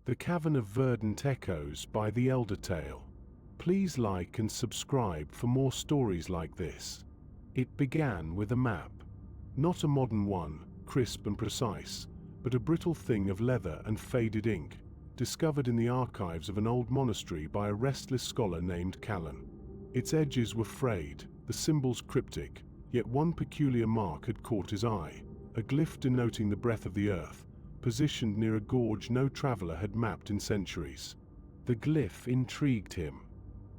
The Cave of Verdant Echoes by the Elder Tale. Please like and subscribe for more stories like this. It began with a map. Not a modern one, crisp and precise, but a brittle thing of leather and faded ink, discovered in the archives of an old monastery by a restless scholar named Callan. Its edges were frayed, the symbols cryptic, yet one peculiar mark had caught his eye, a glyph denoting the breath of the earth, positioned near a gorge no traveler had mapped in centuries. The glyph intrigued him,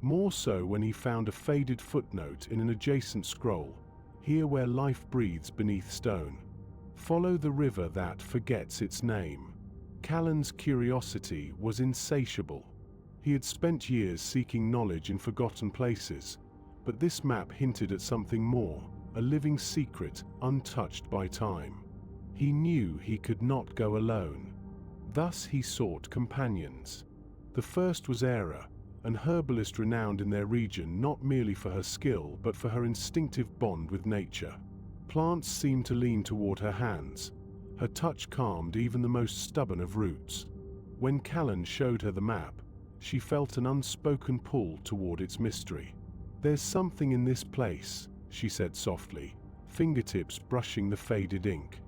more so when he found a faded footnote in an adjacent scroll, here where life breathes beneath stone. Follow the river that forgets its name. Callan's curiosity was insatiable. He had spent years seeking knowledge in forgotten places, but this map hinted at something more, a living secret untouched by time. He knew he could not go alone. Thus he sought companions. The first was Era, an herbalist renowned in their region not merely for her skill but for her instinctive bond with nature. Plants seemed to lean toward her hands. Her touch calmed even the most stubborn of roots. When Callan showed her the map, she felt an unspoken pull toward its mystery. "There's something in this place," she said softly, fingertips brushing the faded ink.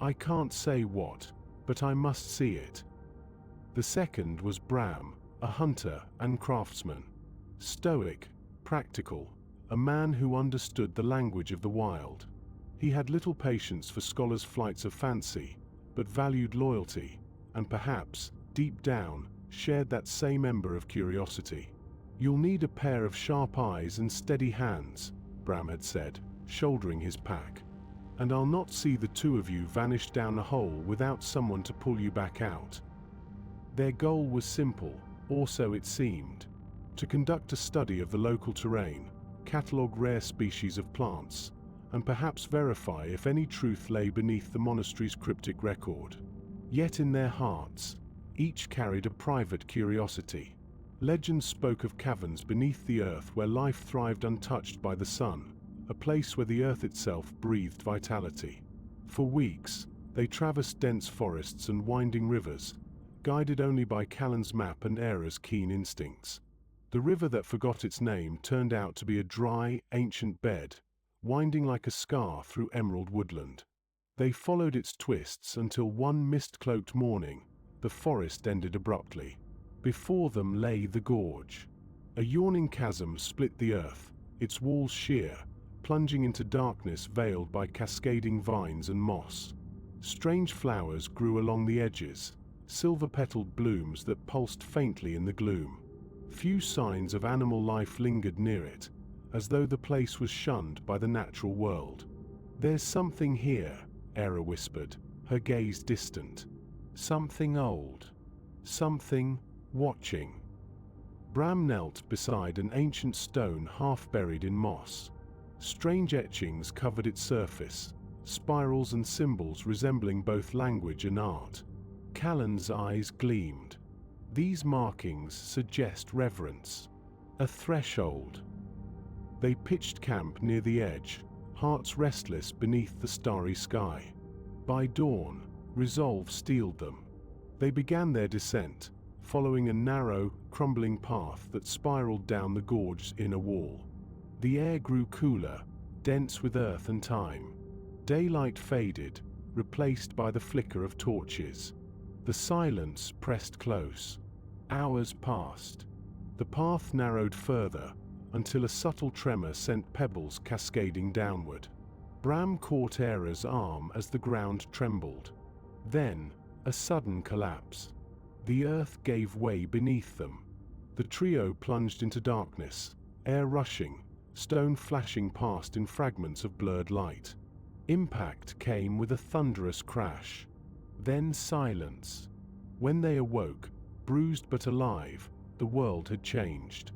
"I can't say what, but I must see it." The second was Bram, a hunter and craftsman. Stoic, practical, a man who understood the language of the wild. He had little patience for scholars' flights of fancy, but valued loyalty, and perhaps, deep down, shared that same ember of curiosity. "You'll need a pair of sharp eyes and steady hands," Bram had said, shouldering his pack. "And I'll not see the two of you vanish down a hole without someone to pull you back out." Their goal was simple, or so it seemed: to conduct a study of the local terrain, catalogue rare species of plants, and perhaps verify if any truth lay beneath the monastery's cryptic record. Yet in their hearts, each carried a private curiosity. Legends spoke of caverns beneath the earth where life thrived untouched by the sun, a place where the earth itself breathed vitality. For weeks, they traversed dense forests and winding rivers, guided only by Callan's map and Era's keen instincts. The river that forgot its name turned out to be a dry, ancient bed, winding like a scar through emerald woodland. They followed its twists until one mist-cloaked morning, the forest ended abruptly. Before them lay the gorge. A yawning chasm split the earth, its walls sheer, plunging into darkness veiled by cascading vines and moss. Strange flowers grew along the edges, silver-petaled blooms that pulsed faintly in the gloom. Few signs of animal life lingered near it, as though the place was shunned by the natural world. "There's something here," Era whispered, her gaze distant. "Something old. Something watching." Bram knelt beside an ancient stone half buried in moss. Strange etchings covered its surface, spirals and symbols resembling both language and art. Callan's eyes gleamed. "These markings suggest reverence. A threshold." They pitched camp near the edge, hearts restless beneath the starry sky. By dawn, resolve steeled them. They began their descent, following a narrow, crumbling path that spiraled down the gorge's inner wall. The air grew cooler, dense with earth and time. Daylight faded, replaced by the flicker of torches. The silence pressed close. Hours passed. The path narrowed further, until a subtle tremor sent pebbles cascading downward. Bram caught Era's arm as the ground trembled. Then, a sudden collapse. The earth gave way beneath them. The trio plunged into darkness, air rushing, stone flashing past in fragments of blurred light. Impact came with a thunderous crash. Then silence. When they awoke, bruised but alive, the world had changed.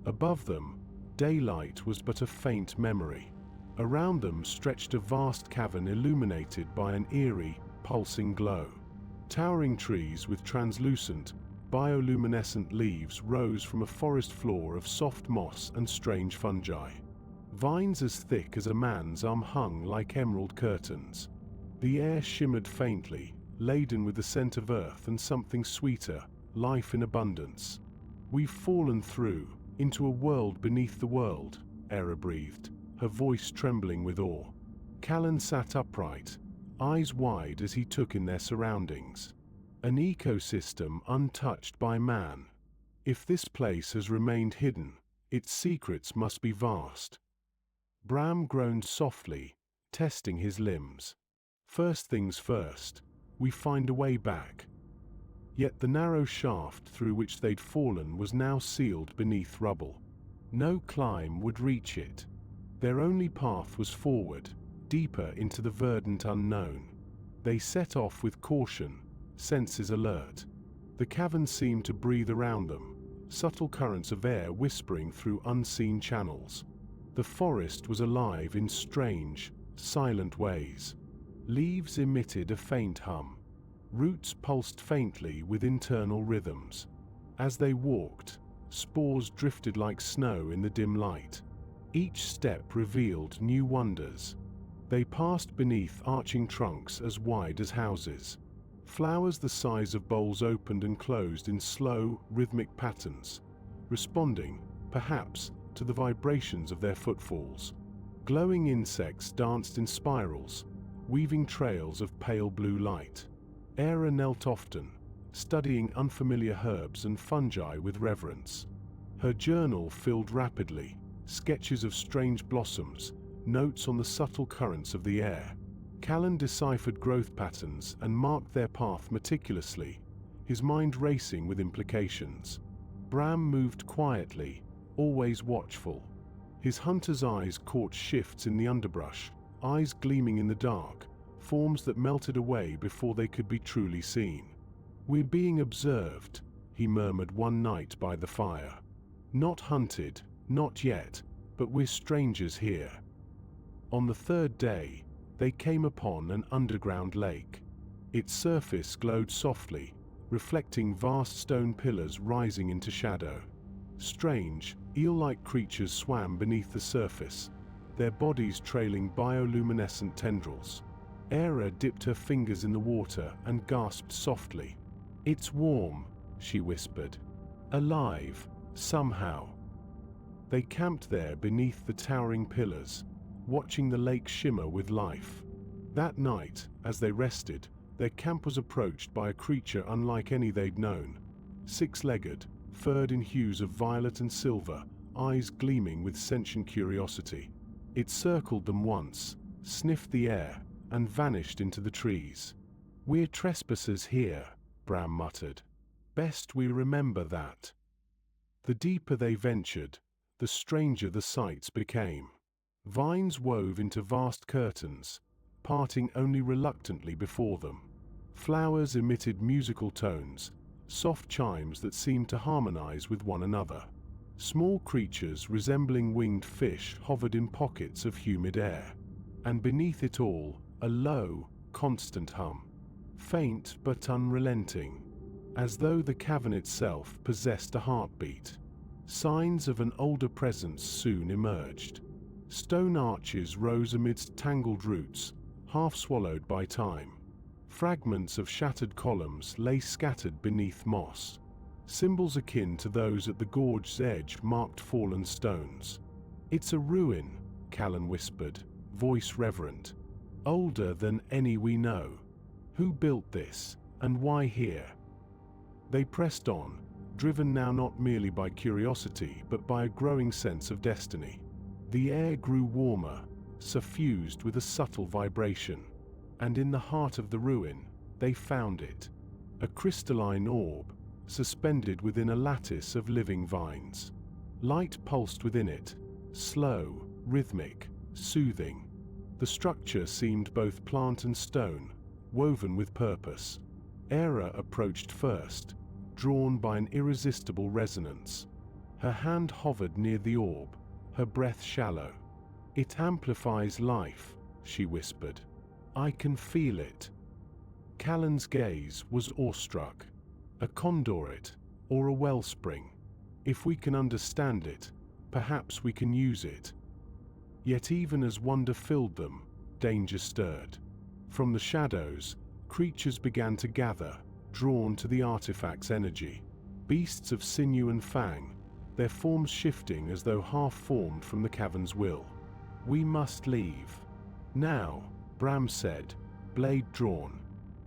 Above them, daylight was but a faint memory. Around them stretched a vast cavern illuminated by an eerie, pulsing glow. Towering trees with translucent, bioluminescent leaves rose from a forest floor of soft moss and strange fungi. Vines as thick as a man's arm hung like emerald curtains. The air shimmered faintly, laden with the scent of earth and something sweeter, life in abundance. We've fallen through, into a world beneath the world, Era breathed, her voice trembling with awe. Callan sat upright, eyes wide as he took in their surroundings. An ecosystem untouched by man. If this place has remained hidden, its secrets must be vast. Bram groaned softly, testing his limbs. First things first, we find a way back. Yet the narrow shaft through which they'd fallen was now sealed beneath rubble. No climb would reach it. Their only path was forward, deeper into the verdant unknown. They set off with caution, senses alert. The cavern seemed to breathe around them, subtle currents of air whispering through unseen channels. The forest was alive in strange, silent ways. Leaves emitted a faint hum. Roots pulsed faintly with internal rhythms. As they walked, spores drifted like snow in the dim light. Each step revealed new wonders. They passed beneath arching trunks as wide as houses. Flowers the size of bowls opened and closed in slow, rhythmic patterns, responding, perhaps, to the vibrations of their footfalls. Glowing insects danced in spirals, weaving trails of pale blue light. Era knelt often, studying unfamiliar herbs and fungi with reverence. Her journal filled rapidly, sketches of strange blossoms, notes on the subtle currents of the air. Callan deciphered growth patterns and marked their path meticulously, his mind racing with implications. Bram moved quietly, always watchful. His hunter's eyes caught shifts in the underbrush, eyes gleaming in the dark, forms that melted away before they could be truly seen. "We're being observed," he murmured one night by the fire. "Not hunted, not yet, but we're strangers here." On the third day, they came upon an underground lake. Its surface glowed softly, reflecting vast stone pillars rising into shadow. Strange, eel-like creatures swam beneath the surface, their bodies trailing bioluminescent tendrils. Era dipped her fingers in the water and gasped softly. "It's warm," she whispered. "Alive, somehow." They camped there beneath the towering pillars, watching the lake shimmer with life. That night, as they rested, their camp was approached by a creature unlike any they'd known. Six-legged, furred in hues of violet and silver, eyes gleaming with sentient curiosity. It circled them once, sniffed the air, and vanished into the trees. "We're trespassers here," Bram muttered. "Best we remember that." The deeper they ventured, the stranger the sights became. Vines wove into vast curtains, parting only reluctantly before them. Flowers emitted musical tones, soft chimes that seemed to harmonize with one another. Small creatures resembling winged fish hovered in pockets of humid air. And beneath it all, a low, constant hum. Faint but unrelenting, as though the cavern itself possessed a heartbeat. Signs of an older presence soon emerged. Stone arches rose amidst tangled roots, half swallowed by time. Fragments of shattered columns lay scattered beneath moss. Symbols akin to those at the gorge's edge marked fallen stones. "It's a ruin," Callan whispered, voice reverent. "Older than any we know. Who built this, and why here?" They pressed on, driven now not merely by curiosity but by a growing sense of destiny. The air grew warmer, suffused with a subtle vibration. And in the heart of the ruin, they found it. A crystalline orb, suspended within a lattice of living vines. Light pulsed within it, slow, rhythmic, soothing. The structure seemed both plant and stone, woven with purpose. Era approached first, drawn by an irresistible resonance. Her hand hovered near the orb, her breath shallow. "It amplifies life," she whispered. "I can feel it." Callan's gaze was awestruck. A conduit, or a wellspring. If we can understand it, perhaps we can use it. Yet even as wonder filled them, danger stirred. From the shadows, creatures began to gather, drawn to the artifact's energy. beasts of sinew and fang, their forms shifting as though half-formed from the cavern's will. "We must leave now," Bram said, blade drawn.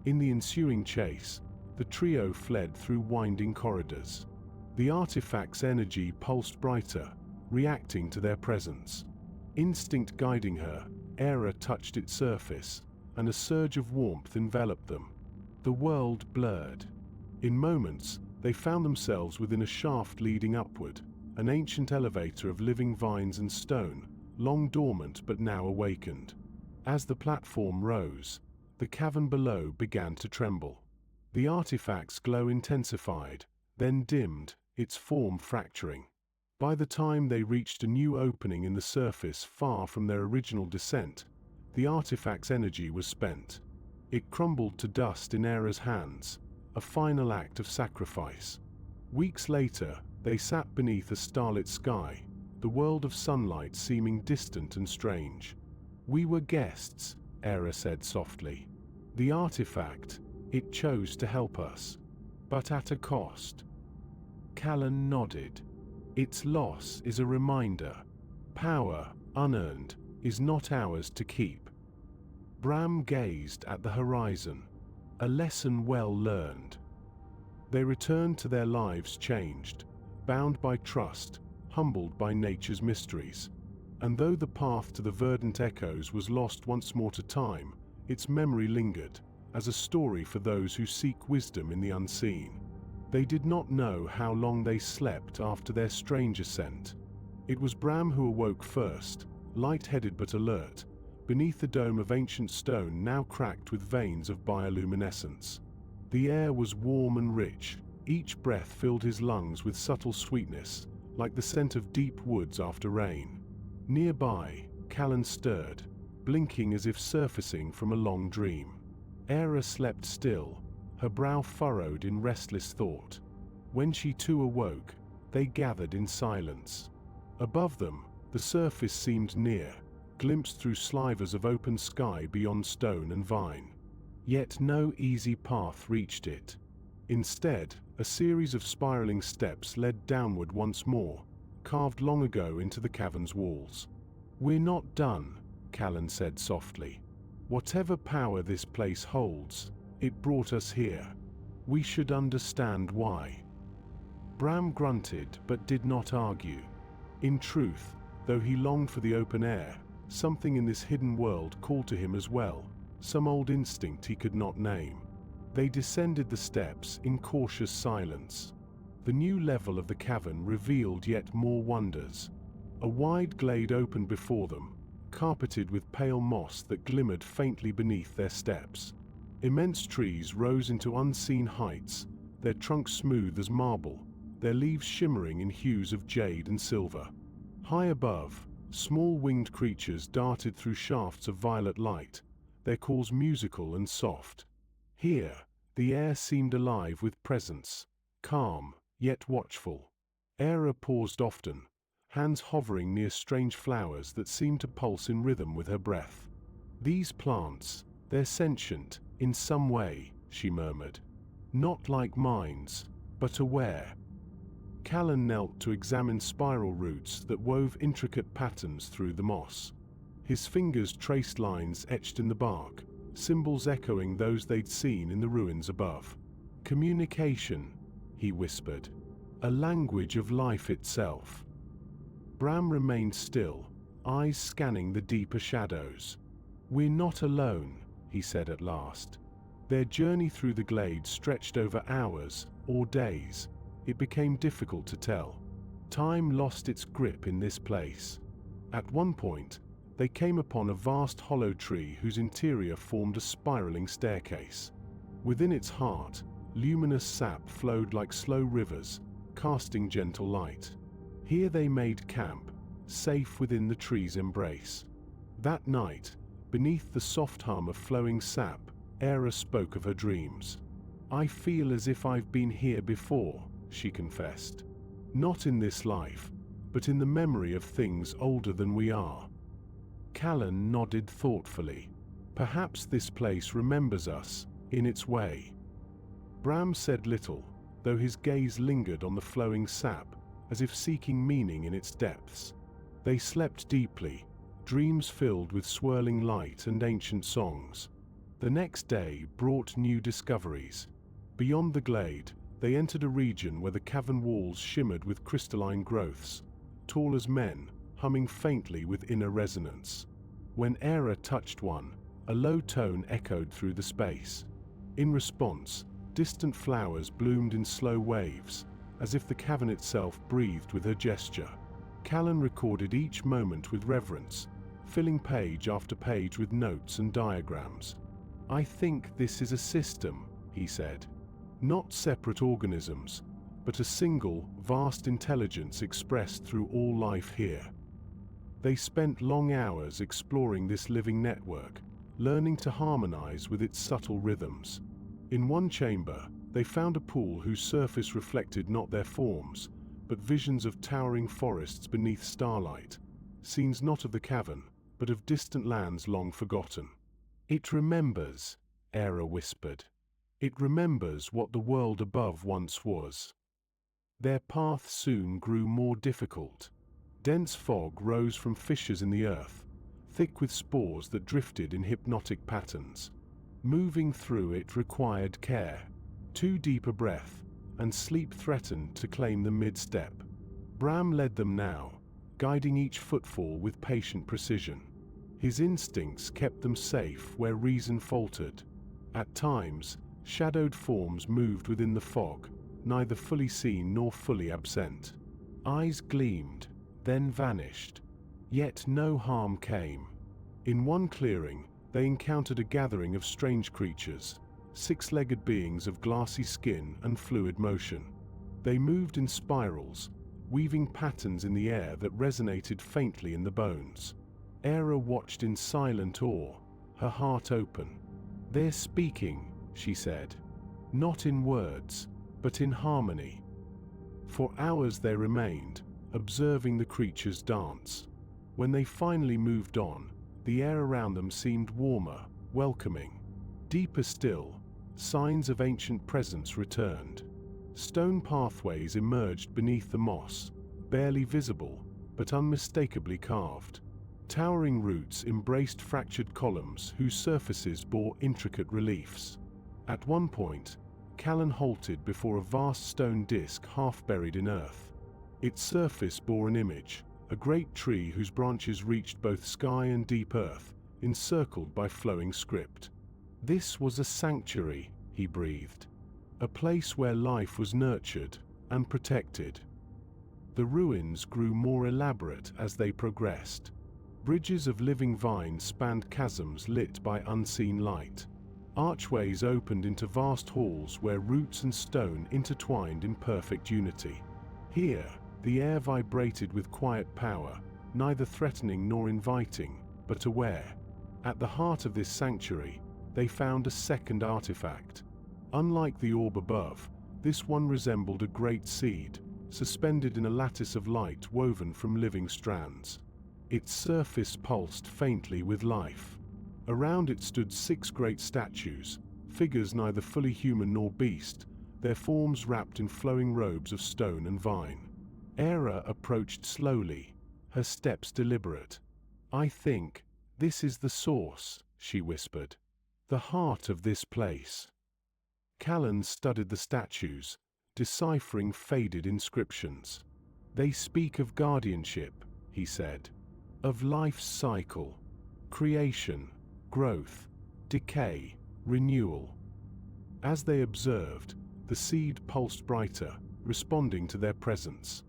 In the ensuing chase, the trio fled through winding corridors. The artifact's energy pulsed brighter, reacting to their presence. Instinct guiding her, Era touched its surface, and a surge of warmth enveloped them. The world blurred. In moments, they found themselves within a shaft leading upward, an ancient elevator of living vines and stone, long dormant but now awakened. As the platform rose, the cavern below began to tremble. The artifact's glow intensified, then dimmed, its form fracturing. By the time they reached a new opening in the surface far from their original descent, the artifact's energy was spent. It crumbled to dust in Era's hands, a final act of sacrifice. Weeks later, they sat beneath a starlit sky, the world of sunlight seeming distant and strange. "We were guests," Era said softly. "The artifact, it chose to help us. But at a cost." Callan nodded. "Its loss is a reminder. Power, unearned, is not ours to keep." Bram gazed at the horizon, a lesson well learned. They returned to their lives changed, bound by trust, humbled by nature's mysteries. And though the path to the Verdant Echoes was lost once more to time, its memory lingered, as a story for those who seek wisdom in the unseen. They did not know how long they slept after their strange ascent. It was Bram who awoke first, light-headed but alert, beneath the dome of ancient stone now cracked with veins of bioluminescence. The air was warm and rich, each breath filled his lungs with subtle sweetness, like the scent of deep woods after rain. Nearby, Callan stirred, blinking as if surfacing from a long dream. Era slept still, her brow furrowed in restless thought. When she too awoke, they gathered in silence. Above them, the surface seemed near, glimpsed through slivers of open sky beyond stone and vine. Yet no easy path reached it. Instead, a series of spiraling steps led downward once more, carved long ago into the cavern's walls. "We're not done," Callan said softly. "Whatever power this place holds, it brought us here. We should understand why." Bram grunted but did not argue. In truth, though he longed for the open air, something in this hidden world called to him as well, some old instinct he could not name. They descended the steps in cautious silence. The new level of the cavern revealed yet more wonders. A wide glade opened before them, carpeted with pale moss that glimmered faintly beneath their steps. Immense trees rose into unseen heights, their trunks smooth as marble, their leaves shimmering in hues of jade and silver. High above, small winged creatures darted through shafts of violet light, their calls musical and soft. Here, the air seemed alive with presence, calm, yet watchful. Era paused often, hands hovering near strange flowers that seemed to pulse in rhythm with her breath. "These plants, they're sentient, in some way," she murmured. "Not like minds, but aware." Callan knelt to examine spiral roots that wove intricate patterns through the moss. His fingers traced lines etched in the bark, symbols echoing those they'd seen in the ruins above. "Communication," he whispered. "A language of life itself." Bram remained still, eyes scanning the deeper shadows. "We're not alone," he said at last. Their journey through the glade stretched over hours or days. It became difficult to tell. Time lost its grip in this place. At one point, they came upon a vast hollow tree whose interior formed a spiraling staircase. Within its heart, luminous sap flowed like slow rivers, casting gentle light. Here they made camp, safe within the tree's embrace. That night, beneath the soft hum of flowing sap, Era spoke of her dreams. "I feel as if I've been here before," she confessed. "Not in this life, but in the memory of things older than we are." Callan nodded thoughtfully. "Perhaps this place remembers us, in its way." Bram said little, though his gaze lingered on the flowing sap, as if seeking meaning in its depths. They slept deeply, dreams filled with swirling light and ancient songs. The next day brought new discoveries. Beyond the glade, they entered a region where the cavern walls shimmered with crystalline growths, tall as men, humming faintly with inner resonance. When Era touched one, a low tone echoed through the space. In response, distant flowers bloomed in slow waves, as if the cavern itself breathed with her gesture. Callan recorded each moment with reverence, filling page after page with notes and diagrams. "I think this is a system," he said. "Not separate organisms, but a single, vast intelligence expressed through all life here." They spent long hours exploring this living network, learning to harmonize with its subtle rhythms. In one chamber, they found a pool whose surface reflected not their forms, but visions of towering forests beneath starlight, scenes not of the cavern, but of distant lands long forgotten. "It remembers," Era whispered. "It remembers what the world above once was." Their path soon grew more difficult. Dense fog rose from fissures in the earth, thick with spores that drifted in hypnotic patterns. Moving through it required care. Too deep a breath, and sleep threatened to claim the mid-step. Bram led them now, guiding each footfall with patient precision. His instincts kept them safe where reason faltered. At times, shadowed forms moved within the fog, neither fully seen nor fully absent. Eyes gleamed, then vanished. Yet no harm came. In one clearing, they encountered a gathering of strange creatures, six-legged beings of glassy skin and fluid motion. They moved in spirals, weaving patterns in the air that resonated faintly in the bones. Era watched in silent awe, her heart open. "They're speaking," she said. "Not in words, but in harmony." For hours they remained, observing the creatures dance. When they finally moved on, the air around them seemed warmer, welcoming. Deeper still, signs of ancient presence returned. Stone pathways emerged beneath the moss, barely visible, but unmistakably carved. Towering roots embraced fractured columns whose surfaces bore intricate reliefs. At one point, Callan halted before a vast stone disk half buried in earth. Its surface bore an image, a great tree whose branches reached both sky and deep earth, encircled by flowing script. "This was a sanctuary," he breathed. "A place where life was nurtured and protected." The ruins grew more elaborate as they progressed. Bridges of living vines spanned chasms lit by unseen light. Archways opened into vast halls where roots and stone intertwined in perfect unity. Here, the air vibrated with quiet power, neither threatening nor inviting, but aware. At the heart of this sanctuary, they found a second artifact. Unlike the orb above, this one resembled a great seed, suspended in a lattice of light woven from living strands. Its surface pulsed faintly with life. Around it stood 6 great statues, figures neither fully human nor beast, their forms wrapped in flowing robes of stone and vine. Era approached slowly, her steps deliberate. "I think this is the source," she whispered. "The heart of this place." Callan studied the statues, deciphering faded inscriptions. "They speak of guardianship," he said. "Of life's cycle, creation, growth, decay, renewal." As they observed, the seed pulsed brighter, responding to their presence.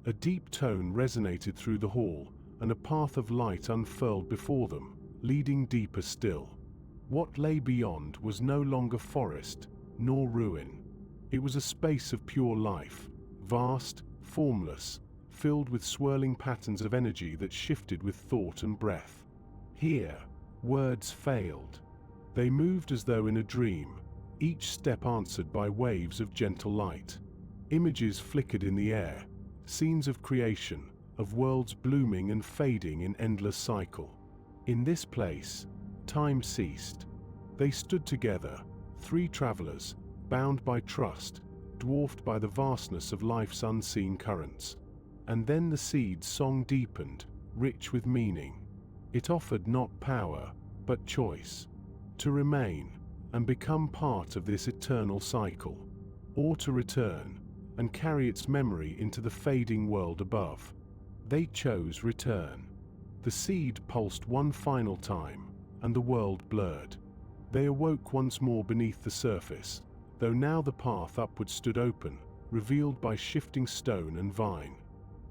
A deep tone resonated through the hall, and a path of light unfurled before them, leading deeper still. What lay beyond was no longer forest, nor ruin. It was a space of pure life, vast, formless, filled with swirling patterns of energy that shifted with thought and breath. Here, words failed. They moved as though in a dream, each step answered by waves of gentle light. Images flickered in the air, scenes of creation, of worlds blooming and fading in endless cycle. In this place, time ceased. They stood together, 3 travelers, bound by trust, dwarfed by the vastness of life's unseen currents. And then the seed's song deepened, rich with meaning. It offered not power, but choice. To remain and become part of this eternal cycle, or to return and carry its memory into the fading world above. They chose return. The seed pulsed one final time, and the world blurred. They awoke once more beneath the surface, though now the path upward stood open, revealed by shifting stone and vine.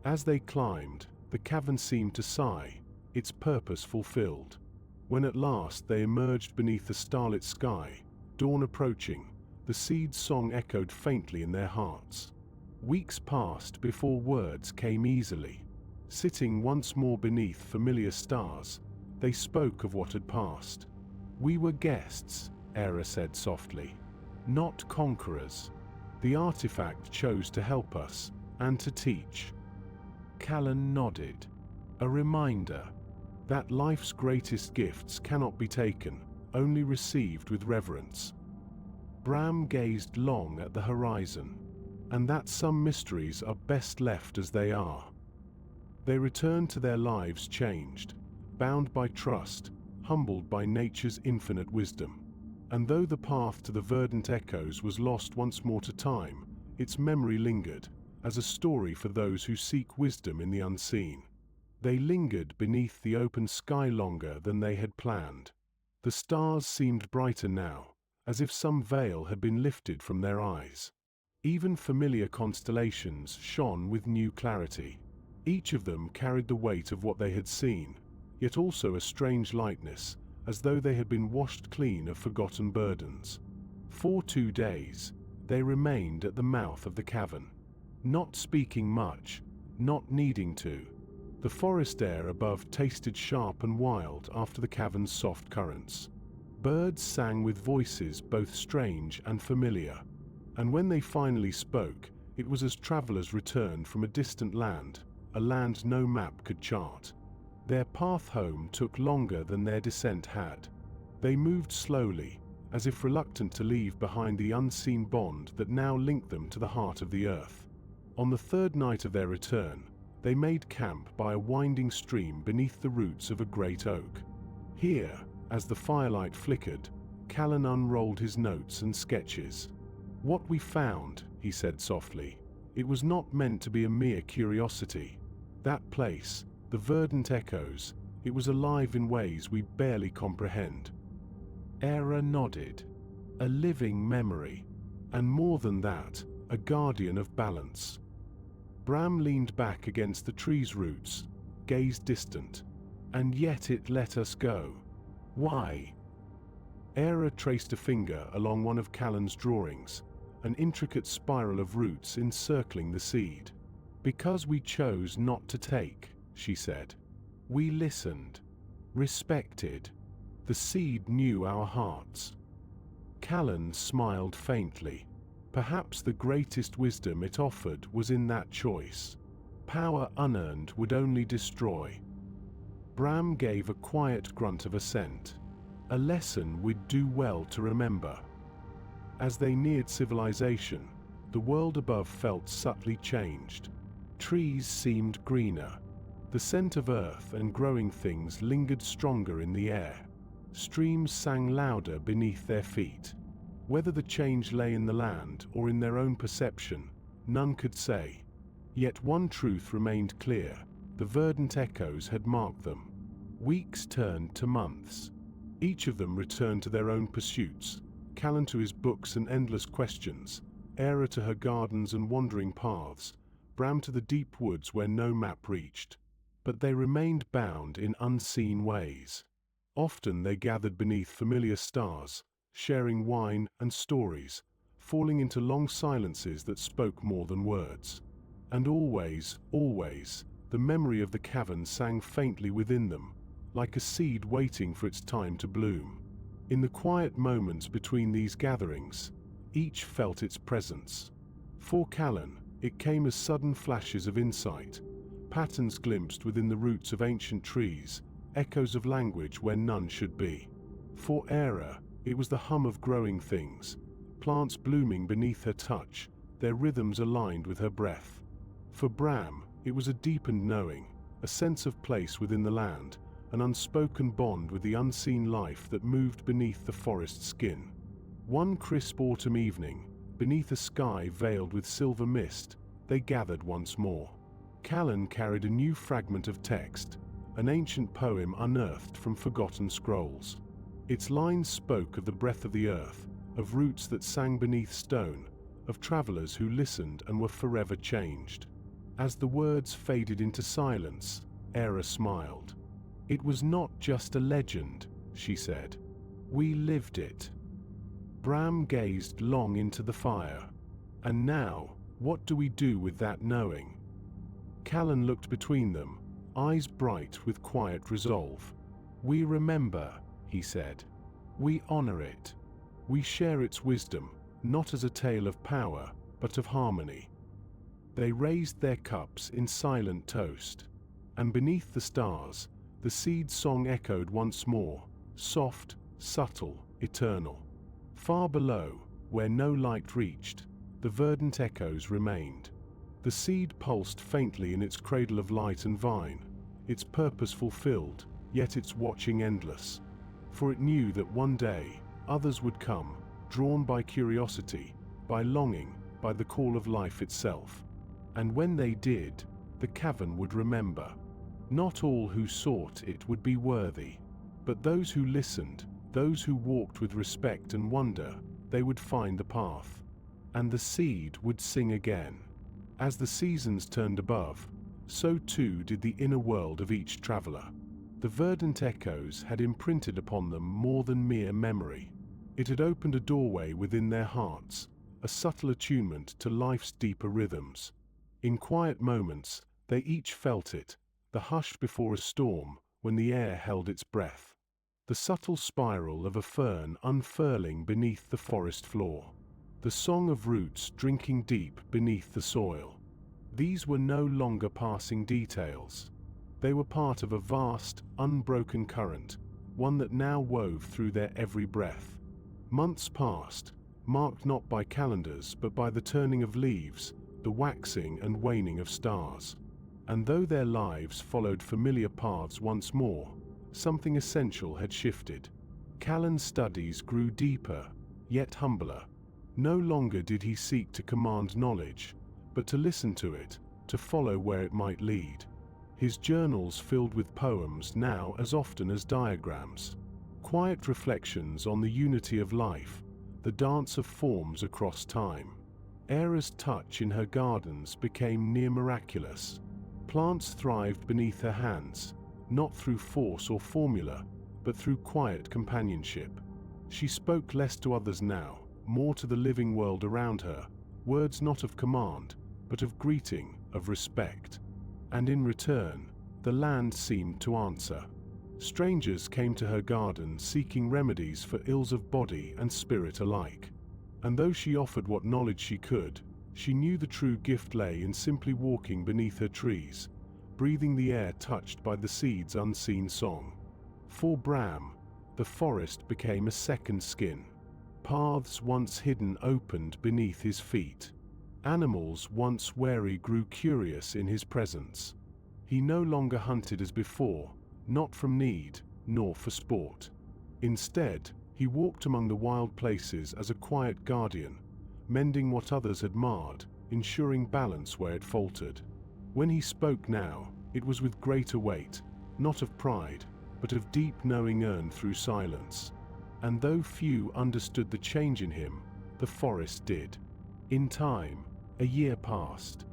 As they climbed, the cavern seemed to sigh, its purpose fulfilled. When at last they emerged beneath the starlit sky, dawn approaching, the seed's song echoed faintly in their hearts. Weeks passed before words came easily. Sitting once more beneath familiar stars, they spoke of what had passed. "We were guests," Era said softly, "not conquerors. The artifact chose to help us, and to teach." Callan nodded. A reminder that life's greatest gifts cannot be taken, only received with reverence. Bram gazed long at the horizon, and that some mysteries are best left as they are. They returned to their lives changed, bound by trust, humbled by nature's infinite wisdom. And though the path to the Verdant Echoes was lost once more to time, its memory lingered, as a story for those who seek wisdom in the unseen. They lingered beneath the open sky longer than they had planned. The stars seemed brighter now, as if some veil had been lifted from their eyes. Even familiar constellations shone with new clarity. Each of them carried the weight of what they had seen, yet also a strange lightness, as though they had been washed clean of forgotten burdens. For 2 days, they remained at the mouth of the cavern, not speaking much, not needing to. The forest air above tasted sharp and wild after the cavern's soft currents. Birds sang with voices both strange and familiar, and when they finally spoke, it was as travelers returned from a distant land, a land no map could chart. Their path home took longer than their descent had. They moved slowly, as if reluctant to leave behind the unseen bond that now linked them to the heart of the earth. On the 3rd night of their return, they made camp by a winding stream beneath the roots of a great oak. Here, as the firelight flickered, Callan unrolled his notes and sketches. "What we found," he said softly, "it was not meant to be a mere curiosity. That place, the Verdant Echoes, it was alive in ways we barely comprehend." Era nodded. "A living memory. And more than that, a guardian of balance." Bram leaned back against the tree's roots, gazed distant. "And yet it let us go. Why?" Era traced a finger along one of Callan's drawings, an intricate spiral of roots encircling the seed. "Because we chose not to take," she said. "We listened, respected. The seed knew our hearts." Callan smiled faintly. Perhaps the greatest wisdom it offered was in that choice. Power unearned would only destroy. Bram gave a quiet grunt of assent. A lesson we'd do well to remember. As they neared civilization, the world above felt subtly changed. Trees seemed greener. The scent of earth and growing things lingered stronger in the air. Streams sang louder beneath their feet. Whether the change lay in the land or in their own perception, none could say. Yet one truth remained clear: the Verdant Echoes had marked them. Weeks turned to months. Each of them returned to their own pursuits, Callan to his books and endless questions, Era to her gardens and wandering paths, Bram to the deep woods where no map reached. But they remained bound in unseen ways. Often they gathered beneath familiar stars, sharing wine and stories, falling into long silences that spoke more than words. And always, always, the memory of the cavern sang faintly within them, like a seed waiting for its time to bloom. In the quiet moments between these gatherings, each felt its presence. For Callan, it came as sudden flashes of insight, patterns glimpsed within the roots of ancient trees, echoes of language where none should be. For Era, it was the hum of growing things, plants blooming beneath her touch, their rhythms aligned with her breath. For Bram, it was a deepened knowing, a sense of place within the land, an unspoken bond with the unseen life that moved beneath the forest skin. One crisp autumn evening, beneath a sky veiled with silver mist, they gathered once more. Callan carried a new fragment of text, an ancient poem unearthed from forgotten scrolls. Its lines spoke of the breath of the earth, of roots that sang beneath stone, of travelers who listened and were forever changed. As the words faded into silence, Era smiled. "It was not just a legend," she said. "We lived it." Bram gazed long into the fire. "And now, what do we do with that knowing?" Callan looked between them, eyes bright with quiet resolve. "We remember," he said. "We honor it. We share its wisdom, not as a tale of power, but of harmony." They raised their cups in silent toast. And beneath the stars, the seed song echoed once more, soft, subtle, eternal. Far below, where no light reached, the verdant echoes remained. The seed pulsed faintly in its cradle of light and vine, its purpose fulfilled, yet its watching endless. For it knew that one day, others would come, drawn by curiosity, by longing, by the call of life itself. And when they did, the cavern would remember. Not all who sought it would be worthy, but those who listened, those who walked with respect and wonder, they would find the path. And the seed would sing again. As the seasons turned above, so too did the inner world of each traveler. The verdant echoes had imprinted upon them more than mere memory. It had opened a doorway within their hearts, a subtle attunement to life's deeper rhythms. In quiet moments, they each felt it, the hush before a storm, when the air held its breath. The subtle spiral of a fern unfurling beneath the forest floor. The song of roots drinking deep beneath the soil. These were no longer passing details. They were part of a vast, unbroken current, one that now wove through their every breath. Months passed, marked not by calendars but by the turning of leaves, the waxing and waning of stars. And though their lives followed familiar paths once more, something essential had shifted. Callan's studies grew deeper, yet humbler. No longer did he seek to command knowledge, but to listen to it, to follow where it might lead. His journals filled with poems now as often as diagrams. Quiet reflections on the unity of life, the dance of forms across time. Era's touch in her gardens became near miraculous. Plants thrived beneath her hands, not through force or formula, but through quiet companionship. She spoke less to others now, more to the living world around her, words not of command, but of greeting, of respect. And in return, the land seemed to answer. Strangers came to her garden seeking remedies for ills of body and spirit alike. And though she offered what knowledge she could, she knew the true gift lay in simply walking beneath her trees, breathing the air touched by the seed's unseen song. For Bram, the forest became a second skin. Paths once hidden opened beneath his feet. Animals once wary grew curious in his presence. He no longer hunted as before, not from need, nor for sport. Instead, he walked among the wild places as a quiet guardian, mending what others had marred, ensuring balance where it faltered. When he spoke now, it was with greater weight, not of pride, but of deep knowing earned through silence. And though few understood the change in him, the forest did. In time, a year passed,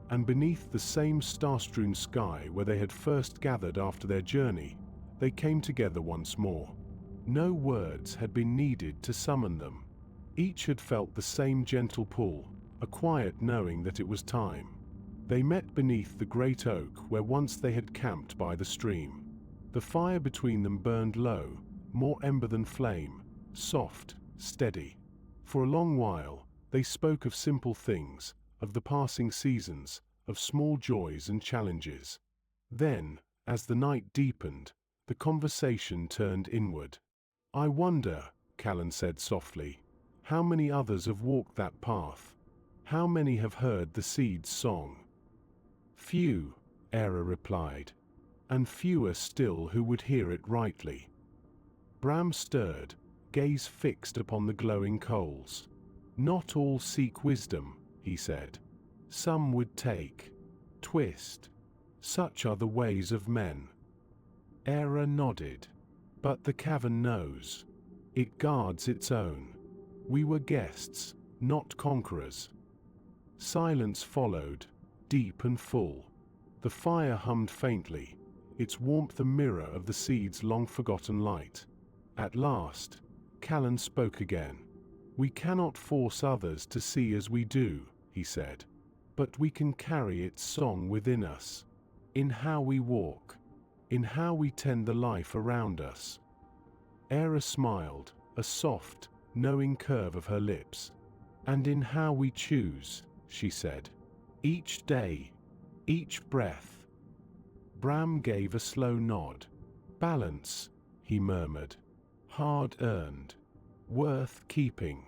and beneath the same star-strewn sky where they had first gathered after their journey, they came together once more. No words had been needed to summon them. Each had felt the same gentle pull, a quiet knowing that it was time. They met beneath the great oak where once they had camped by the stream. The fire between them burned low, more ember than flame, soft, steady. For a long while, they spoke of simple things, of the passing seasons, of small joys and challenges. Then, as the night deepened, the conversation turned inward. "I wonder," Callan said softly, "how many others have walked that path? How many have heard the seed's song? Few, Era replied, and fewer still who would hear it rightly. Bram stirred, gaze fixed upon the glowing coals. Not all seek wisdom, he said. Some would take, twist. Such are the ways of men. Era nodded. But the cavern knows. It guards its own. We were guests, not conquerors. Silence followed, deep and full. The fire hummed faintly, its warmth a mirror of the seed's long-forgotten light. At last, Callan spoke again. We cannot force others to see as we do, he said, but we can carry its song within us, in how we walk, in how we tend the life around us. Era smiled, a soft, knowing curve of her lips. And in how we choose, she said. Each day, each breath. Bram gave a slow nod. Balance, he murmured. Hard-earned. Worth keeping.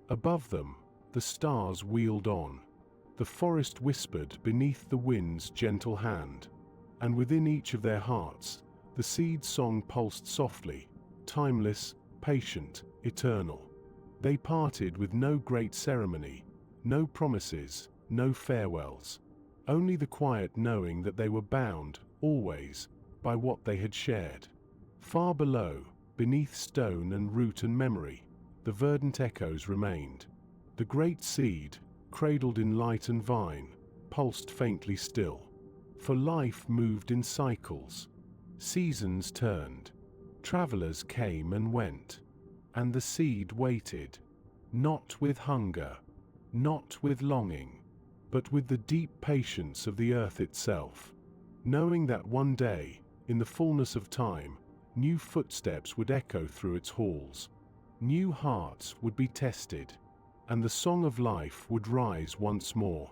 Above them, the stars wheeled on. The forest whispered beneath the wind's gentle hand. And within each of their hearts, the seed song pulsed softly, timeless, patient, eternal. They parted with no great ceremony, no promises, no farewells. Only the quiet knowing that they were bound, always, by what they had shared. Far below, beneath stone and root and memory, the verdant echoes remained. The great seed, cradled in light and vine, pulsed faintly still. For life moved in cycles. Seasons turned. Travelers came and went. And the seed waited. Not with hunger, not with longing, but with the deep patience of the earth itself, knowing that one day, in the fullness of time, new footsteps would echo through its halls, new hearts would be tested, and the song of life would rise once more.